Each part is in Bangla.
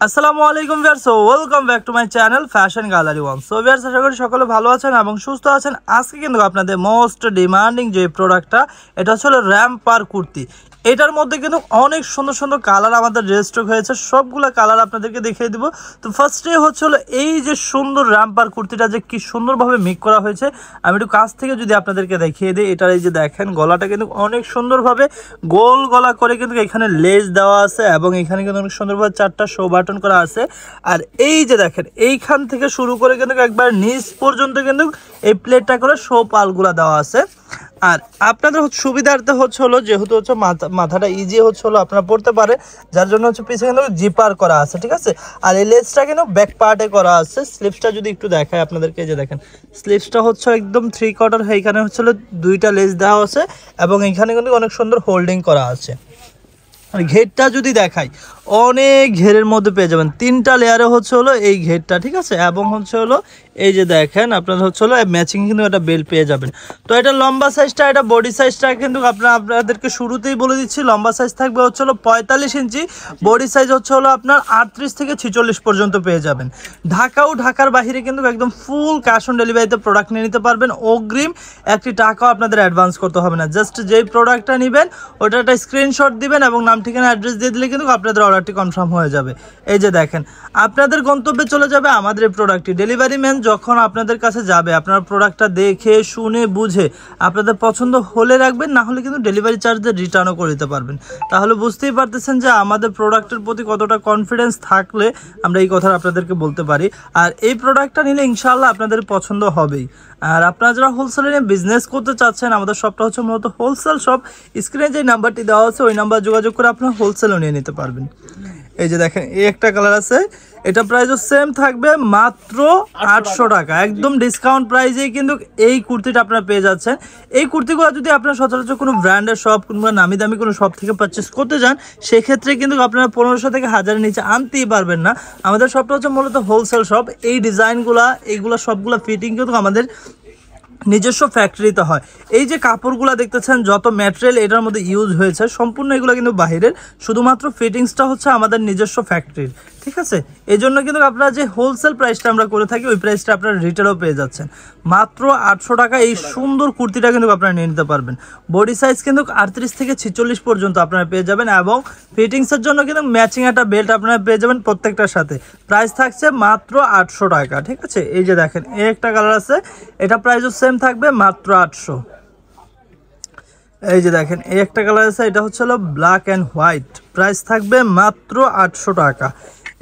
আসসালামু আলাইকুম viewers, welcome back to my channel fashion gallery one. So viewers, আশা করি সকলে ভালো আছেন এবং সুস্থ আছেন। আজকে কিন্তু আপনাদের মোস্ট ডিমান্ডিং যে প্রোডাক্টটা, এটা হচ্ছে র্যাম্পার কুর্তি। এটার মধ্যে কিন্তু অনেক সুন্দর সুন্দর কালার আমাদের রেজিস্টার হয়েছে, সবগুলো কালার আপনাদেরকে দেখিয়ে দিব। তো ফার্স্টে হচ্ছে এই যে সুন্দর র্যাম্পার কুর্তিটা যে কি সুন্দরভাবে মেক করা হয়েছে, আমি একটু কাছ থেকে যদি আপনাদেরকে দেখিয়ে দিই। এটার এই যে দেখেন, গলাটা কিন্তু অনেক সুন্দরভাবে গোল গলা করে কিন্তু এখানে লেস দেওয়া আছে এবং এখানে কিন্তু অনেক সুন্দরভাবে 4টা শো বাটন করা আছে। আর এই যে দেখেন, এইখান থেকে শুরু করে কিন্তু একবার নিচ পর্যন্ত কিন্তু এই প্লেটটা করে শো পালগুলা দেওয়া আছে। আর আপনাদের সুবিধার্থে হচ্ছে যেহেতু হচ্ছে মাথাটা ইজি হচ্ছে আপনারা পড়তে পারে, যার জন্য হচ্ছে পিছনে কিন্তু জিপার করা আছে, ঠিক আছে। আর এই লেসটা কিন্তু ব্যাক পার্টে করা আছে। স্লিভসটা যদি একটু দেখায় আপনাদেরকে, যে দেখেন স্লিভসটা হচ্ছে একদম 3/4, এইখানে হচ্ছে 2টা লেস দেওয়া আছে এবং এখানে কিন্তু অনেক সুন্দর হোল্ডিং করা আছে। আর ঘেরটা যদি দেখাই, অনেক ঘেরের মধ্যে পেয়ে যাবেন, 3টা লেয়ারে হচ্ছে এই ঘেরটা, ঠিক আছে। এবং হচ্ছে এই যে দেখেন আপনারা হচ্ছে ম্যাচিং কিন্তু একটা বেল্ট পেয়ে যাবেন। তো এটা লম্বা সাইজটা, এটা বডি সাইজটা কিন্তু আপনাদেরকে শুরুতেই বলে দিচ্ছি, লম্বা সাইজ থাকবে হচ্ছে 45 ইঞ্চি, বডি সাইজ হচ্ছে আপনার 38 থেকে 46 পর্যন্ত পেয়ে যাবেন। ঢাকার বাহিরে কিন্তু একদম ফুল ক্যাশ অন ডেলিভারিতে প্রোডাক্ট নিয়ে নিতে পারবেন। অগ্রিম একটি টাকাও আপনাদের অ্যাডভান্স করতে হবে না, জাস্ট যেই প্রোডাক্টটা নেবেন ওটা একটা স্ক্রিনশট দিবেন এবং নাম ঠিকানা অ্যাড্রেস দিয়ে দিলে কিন্তু আপনাদের অর্ডারটি কনফার্ম হয়ে যাবে। এই যে দেখেন, আপনাদের গন্তব্যে চলে যাবে আমাদের এই প্রোডাক্টটি। ডেলিভারি ম্যান যখন আপনাদের কাছে যাবে, আপনার প্রোডাক্টটা দেখে শুনে বুঝে আপনাদের পছন্দ হলে রাখবেন, না হলে কিন্তু ডেলিভারি চার্জ দিয়ে রিটার্নও করে দিতে পারবেন। তাহলে বুঝতেই পারতেছেন যে আমাদের প্রোডাক্টের প্রতি কতটা কনফিডেন্স থাকলে আমরা এই কথা আপনাদেরকে বলতে পারি। আর এই প্রোডাক্টটা নিলে ইনশাআল্লাহ আপনাদের পছন্দ হবেই। আর আপনারা যারা হোলসেলে নিয়ে বিজনেস করতে চাচ্ছেন, আমাদের শপটা হচ্ছে মূলত হোলসেল শপ। স্ক্রিনে যে নাম্বারটি দেওয়া আছে ওই নাম্বার যোগাযোগ করে আপনারা হোলসেলও নিয়ে নিতে পারবেন। এই যে দেখেন, এই একটা কালার আছে, এটা প্রাইসও সেম থাকবে মাত্র 800 টাকা, একদম ডিসকাউন্ট প্রাইসেই কিন্তু এই কুর্তিটা আপনারা পেয়ে যাচ্ছেন। এই কুর্তিগুলো যদি আপনারা সচরাচর কোনো ব্র্যান্ডের শপ কিংবা নামি দামি কোনো শপ থেকে পারচেস করতে যান, সেক্ষেত্রে কিন্তু আপনারা 1500 থেকে 1000-এর নিচে আনতেই পারবেন না। আমাদের শপটা হচ্ছে মূলত হোলসেল শপ। এই ডিজাইনগুলা, এইগুলো সবগুলো ফিটিং কিন্তু আমাদের নিজস্ব ফ্যাক্টরিতে হয়। এই যে কাপড়গুলো দেখতেছেন, যত ম্যাটেরিয়াল এটার মধ্যে ইউজ হয়েছে, সম্পূর্ণ এগুলো কিন্তু বাইরের, শুধুমাত্র ফিটিংসটা হচ্ছে আমাদের নিজস্ব ফ্যাক্টরির, ঠিক আছে। এই জন্য কিন্তু আপনারা যে হোলসেল প্রাইসটা আমরা করে থাকি, ওই প্রাইসটা আপনারা রিটেলও পেয়ে যাচ্ছেন। মাত্র 800 টাকা এই সুন্দর কুর্তিটা কিন্তু আপনারা নিয়ে নিতে পারবেন। বডি সাইজ কিন্তু 38 থেকে 46 পর্যন্ত আপনারা পেয়ে যাবেন এবং ফিটিংসের জন্য কিন্তু ম্যাচিং একটা বেল্ট আপনারা পেয়ে যাবেন প্রত্যেকটার সাথে। প্রাইস থাকছে মাত্র 800 টাকা, ঠিক আছে। এই যে দেখেন, এই একটা কালার আছে, এটা প্রাইসও সেম থাকবে মাত্র 800। এই যে দেখেন, এই একটা কালার আছে, এটা হচ্ছে ব্ল্যাক অ্যান্ড হোয়াইট, প্রাইস থাকবে মাত্র 800 টাকা।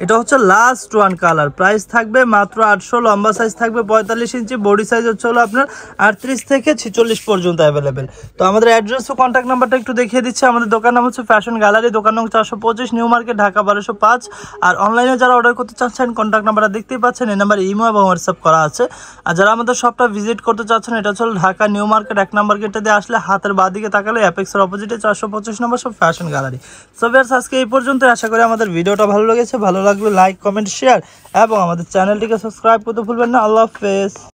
এটা হচ্ছে লাস্ট ওয়ান কালার, প্রাইস থাকবে মাত্র 800। লম্বা সাইজ থাকবে 45 ইঞ্চি, বডি সাইজ হচ্ছে আপনার 38 থেকে 46 পর্যন্ত অ্যাভেলেবেল। তো আমাদের অ্যাড্রেস ও কন্ট্যাক্ট নাম্বারটা একটু দেখিয়ে দিচ্ছি। আমাদের দোকান নাম হচ্ছে ফ্যাশন গ্যালারি, দোকান নং 425, নিউ মার্কেট, ঢাকা 1205। আর অনলাইনে যারা অর্ডার করতে চাচ্ছেন, কন্ট্যাক্ট নাম্বারটা দেখতেই পাচ্ছেন, এই নাম্বার ইমো এবং হোয়াটসঅ্যাপ করা আছে। আর যারা আমাদের শপটা ভিজিট করতে চাচ্ছেন, এটা হচ্ছে ঢাকা নিউ মার্কেট 1 নম্বর গেটে দিয়ে আসলে হাতের বাঁদিকে তাকালে অ্যাপেক্সের অপোজিটে 425 নম্বর সব ফ্যাশন গ্যালারি। সো ভিউয়ার্স, আজকে এই পর্যন্ত। আশা করি আমাদের ভিডিওটা ভালো লেগেছে। ভালো লাগলে লাইক, কমেন্ট, শেয়ার এবং আমাদের চ্যানেলটিকে সাবস্ক্রাইব করতে ভুলবেন না। আল্লাহ হাফেজ।